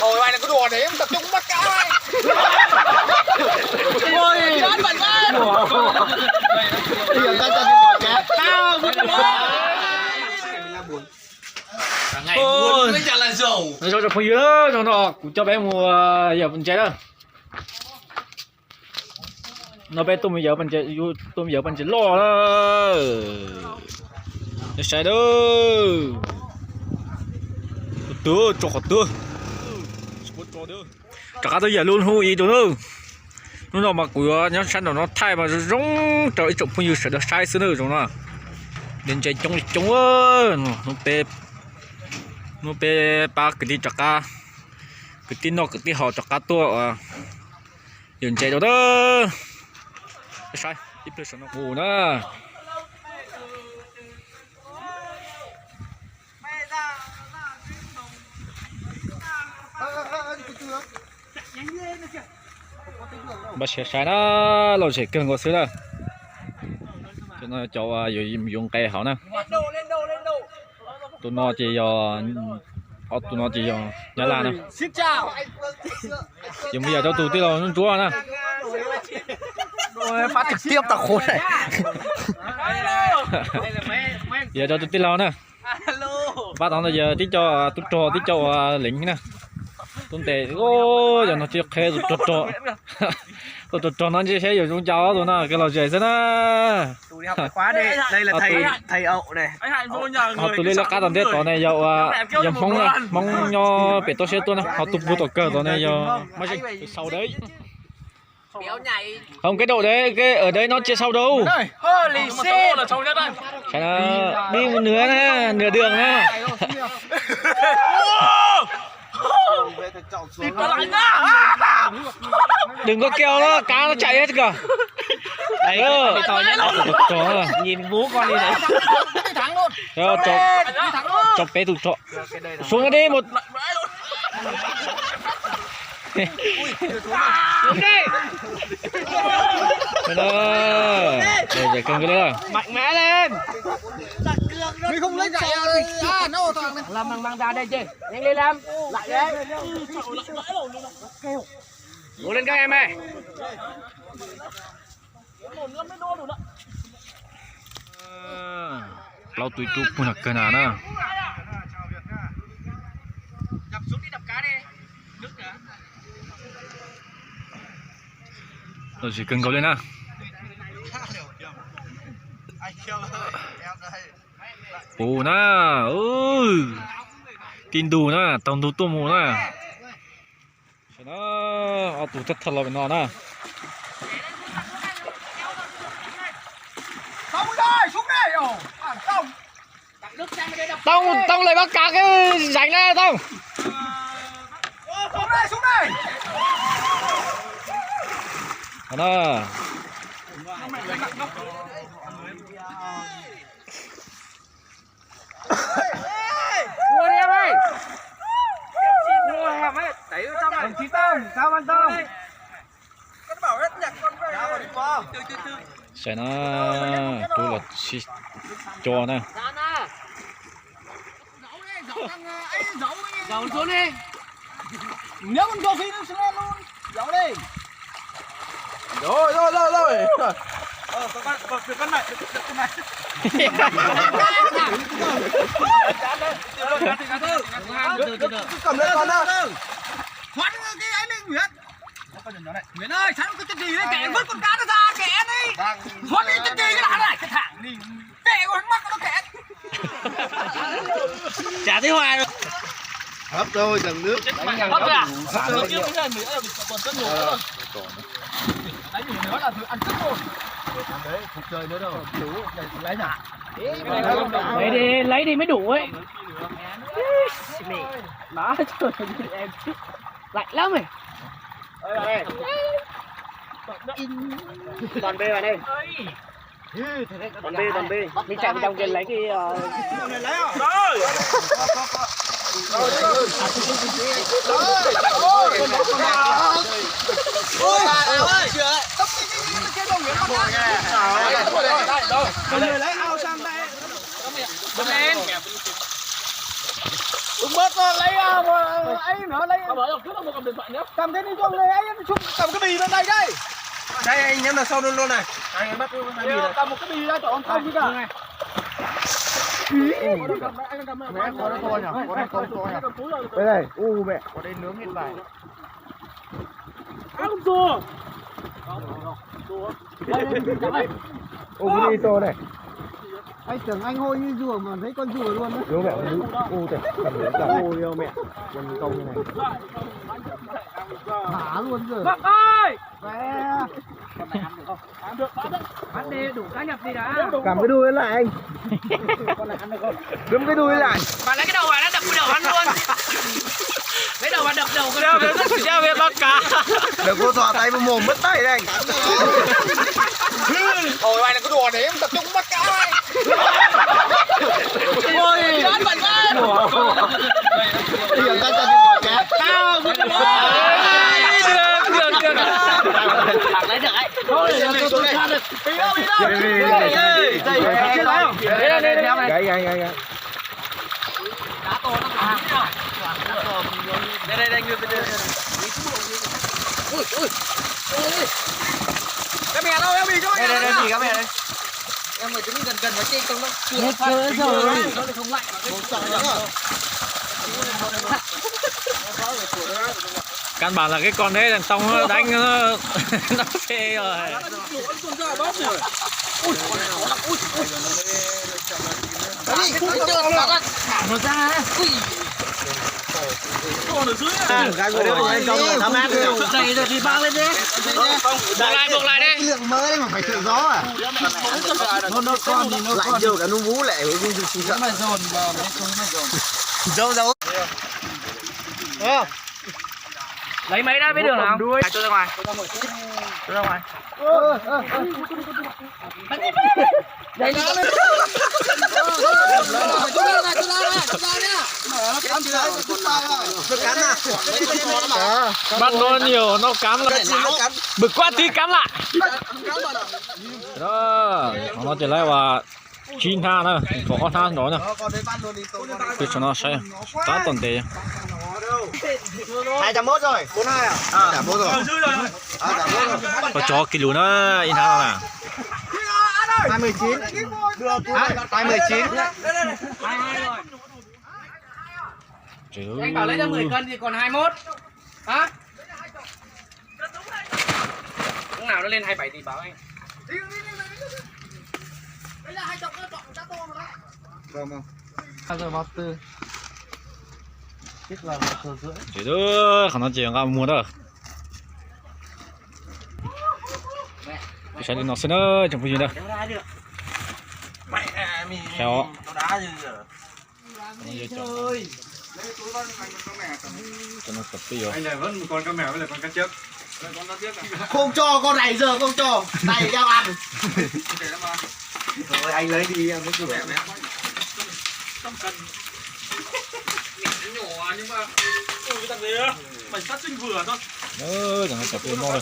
Thôi mày là cái đùa đấy em tập trung bắt cá mày. Ôi, chết mình quá. Bây giờ ta cho đi bỏ cá. Tao không có buồn. Cả ngày buồn mới chả là giàu. Nó cho phong dứa cho nó cũng cho bé mua giờ mình chơi đó. Nó bé tôm giờ mình chơi tôm giờ mình chơi lo đó. Nó sai đó. Tưa cho tưa. Cả tới giờ luôn hú ý tụi nó mà của nhá sáng nó thay mà giống trời trộm phong dứa sẽ được sai xứ nữa rồi nó. Đến chơi chống ơi nó bé ba cái đi chặt cá cái tin nó cái tin họ chặt cá tua dừng chạy đó đó sai ít plus nó ngủ nữa bắt sai nó lo sẽ cần có xíu đó cho nó cho dùng cây họ nè tụi nó chỉ tụi nó chỉ nhá là nè Xin chào. dùng bây giờ cho tụi tí rồi nó chúa nè Phát trực tiếp tao khốn này. giờ cho tụi tí lo nè phát đó là giờ tí cho tí cho lính nè tụi tệ ô giờ nó chưa khe tụi trò nó chỉ sẽ dùng cháu tụi nó cái lò dễ thế nè Tụi đi học khóa đây là thầy ậu này. họ tụi đây là cá tầm tết tụi này dầu mong nho bị tôi sẽ tôi nè họ tụt vô tụt cờ tụi này giờ mấy cái sau đấy không cái độ đấy cái ở đây nó chưa sau đâu Holy shit là sâu nhất đây. đi một nửa nè nửa đường nè đừng có kêu nó cá nó chạy hết kìa đấy to Nhìn vú con đi đấy. Thắng luôn. cho bé tụt trọ xuống đi một để cần cái đấy Mạnh mẽ lên. Ngươi không lấy chạy à, nó thằng này. Làm mang ra đây chứ. Nhanh lên làm. Lại đấy. Ngồi lên các em ơi. lau tụi chụp một cái nào nè Đập xuống đi đập cá đi. Nước nữa. rồi chỉ cần cầu lên nè bù nè tin đủ nè tông đủ tôm mù nè nó tụi thật là bên nó nè tông lại bắt cá cái rảnh này tông Xuống đây. đó Mua đi em ơi. Mua em ấy, đẩy vào trong này. Đồng chí Tông, sao Văn Tông? Con bảo hết nhặt con về. Từ. sẽ nó tôi là cho nè Giấu xuống đi. Nếu con vô khi nó xuống lên luôn. Giấu đi. Rồi. Con này. Cầm lên con đâu. Thoát cái ấy lên Nguyễn. Nguyễn ơi, sao cái chân gì đấy, kẻ vứt con cá nó ra, kẻ đi. Thoát đi chân gì cái lạ này, cái thẳng đi. Kẻ con mắc nó kẻ. chả thấy hoài rồi hấp thôi dần nước Hấp rồi à? Hấp chưa cái này nữa là còn rất nhiều nữa rồi. Đấy nhiều nữa là thứ ăn rất rồi. Đấy, không chơi nữa đâu. Chú lấy nhả. Lấy đi mới đủ ấy. Đó, trời em lạnh lắm rồi. Toàn B vào đây. Toàn B. Mình chạy vào trong kia lấy cái lấy à? Rồi. Lấy ao sang đây. Lên. Đúng bớt rồi, lấy ấy nữa, lấy cầm cái đi chung này, ấy chung cầm cái bì lên đây đây. Đây anh nhắm là sau luôn luôn này. Anh bắt cái bì này. Cầm một cái bì ra chỗ không chứ cả. Đây này, mẹ, có đây nướng hết bài. Ăn rùa. Cái đi to này. Anh tưởng anh hôi như rùa mà thấy con rùa luôn đấy. Đúng mẹ, trời, cầm đến cả hôi đâu mẹ. Con công như này. Thả luôn rồi. Bác ơi! Mẹ. Con này ăn được không? Ăn được, ăn đi, đủ cá nhập đi đã. Cầm cái đuôi lại anh. Con này ăn được không? Đấm cái đuôi lại. Bà lấy cái đầu vào nó đập cái đầu ăn luôn. Lấy đầu vào đập đầu cái Treo về bắt cá. Đừng có dọa tay vào mồm mất tay đây anh. Ôi mày là cái đùa đấy, em tập trung bắt cá ơi. Ôi, chết mình quá. Bây giờ ta cho đi bỏ cá. Tao Được. lấy được ấy. thôi, bị đâu. Gãy. Đá to nó à. Đây ngược bên đây. Ui. Cái mẹ đâu em bị cho anh. Đây gì các mẹ đây. Em mới đứng gần vào trên không nó chưa phát rồi. Nó không lạnh mà Căn bản là cái con đấy thằng Tông nó đánh nó phê rồi. nó ra. Ui. Cái của anh công là thắm ác rồi. Dày rồi thì bao lên đi. Buộc lại đi. Lượng mới đấy mà phải tự gió à? Nó con thì nó lạnh chưa cả nó vú lại với cái gì sợ. Mà dồn vào nó không mà dồn. Dấu. Lấy mấy đã biết đường nào? Cho ra ngoài. Cho ra ngoài. Đây nó lên. Bắt nó nhiều nó cắm lại. Bực quá tí cắm lại. Đó, nó chỉ lấy vào chín tha nữa, có con tha đó nữa. Cứ cho nó sẽ tá tuần tệ. 201 rồi, 42 à? À, 41 rồi. À, 41 rồi. Có cho cái lúa nó in tha nào. 219. 219. Anh bảo lấy ra 10 cân thì còn 21. Hả? Lúc nào nó lên 27 thì bảo anh. Vâng. 2,4. Chắc là 1,5. Chỉ đó, khả năng chỉ là mua đó. Cái xe đi nó xin ơi, chẳng có gì đâu. Theo. Cho nó tập cái gì. Anh này vẫn một con cá mèo với lại con cá chớp. Không cho con này giờ không cho. Này đeo ăn. Rồi anh lấy đi em mới rửa nhé. Nhỏ nhưng mà cái thằng gì á, mày sát sinh vừa thôi. Chẳng có tập cái mò rồi.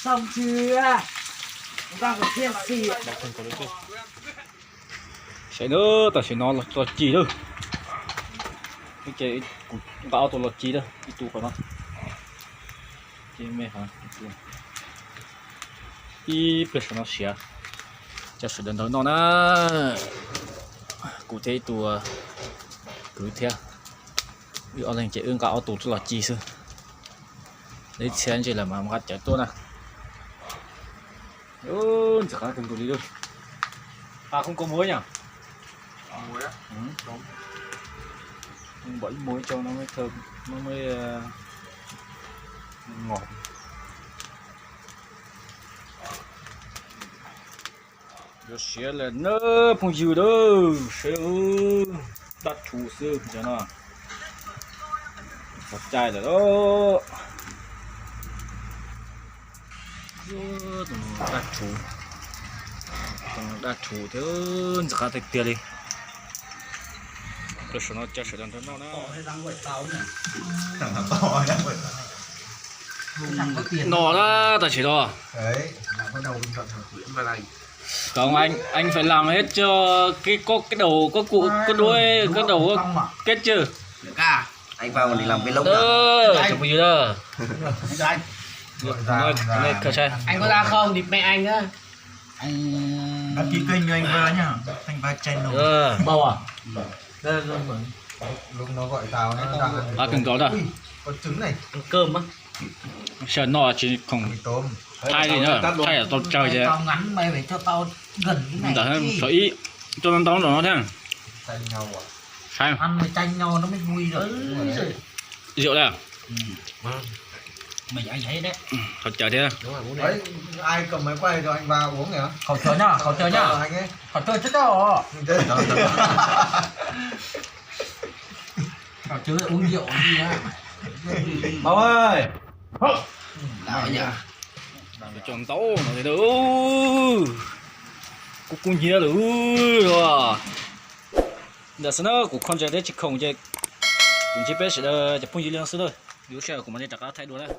Xong chưa? Chúng ta phải thiên xì. Sẽ nữa, ta sẽ nó là chỉ đâu. Cái tao tôi là chỉ đâu, cái tủ của nó. Chỉ mẹ hả? Ý bây giờ nó xỉa. Chắc sẽ đến đó nó cụ thể tủ cứ theo. Vì ở đây chỉ ứng cả tủ là chỉ sư. Đấy xem chỉ là mà gắt chạy tôi nè. Chắc là từng tủ đi đâu. À không có muối nhỉ? Muối á? Đúng. Bỏ muối cho nó mới thơm, nó mới ngọt. Rồi sẽ là nó phong dư đó, sẽ đặt chủ sư cho nó. Một chai rồi đó. Đặt chủ thế chắc là tiền đi. Rồi nó cho sẽ làm thế nào nữa. Nó đó ta chỉ đó. Đấy, bắt đầu mình chọn thằng Nguyễn vào này. Không anh phải làm hết cho cái đầu có cụ có đuôi có đầu có kết chưa? Anh vào thì làm cái lông Chụp gì đó. Này cờ xe. Anh có ra không thì mẹ anh á. đăng ký kênh cho anh Va nhá, anh Va channel. Bầu à? Lúc nó gọi tao nó đang Cần có đó. có trứng này, Ăn cơm á. Sợ nó chỉ không mì tôm. thay gì nữa, thay là tao chơi chứ. Tao ngắn mày phải cho tao gần cái Đợi này. thêm sợ ý cho nó tóm rồi nó thế. Chanh nhau à? Sai không? Ăn mày chanh nhau nó mới vui rồi. Rượu đây à? Mày anh thấy đấy. Thật chờ thế. Đấy, ai cầm máy quay cho anh Va uống nhỉ? Khẩu chờ nhá, khẩu chờ nhá. Anh ấy. Khẩu chờ chứ đó. Khẩu chờ uống rượu gì á. Bảo ơi. Lại nhá. Chọn tấu nó thì được. Cũng nhiều được rồi. Giờ sau đó cũng không chơi đấy chỉ không chơi cũng chỉ biết sẽ là chụp phim lượng nữa. Nếu sẽ của mình chắc là thay đổi đấy.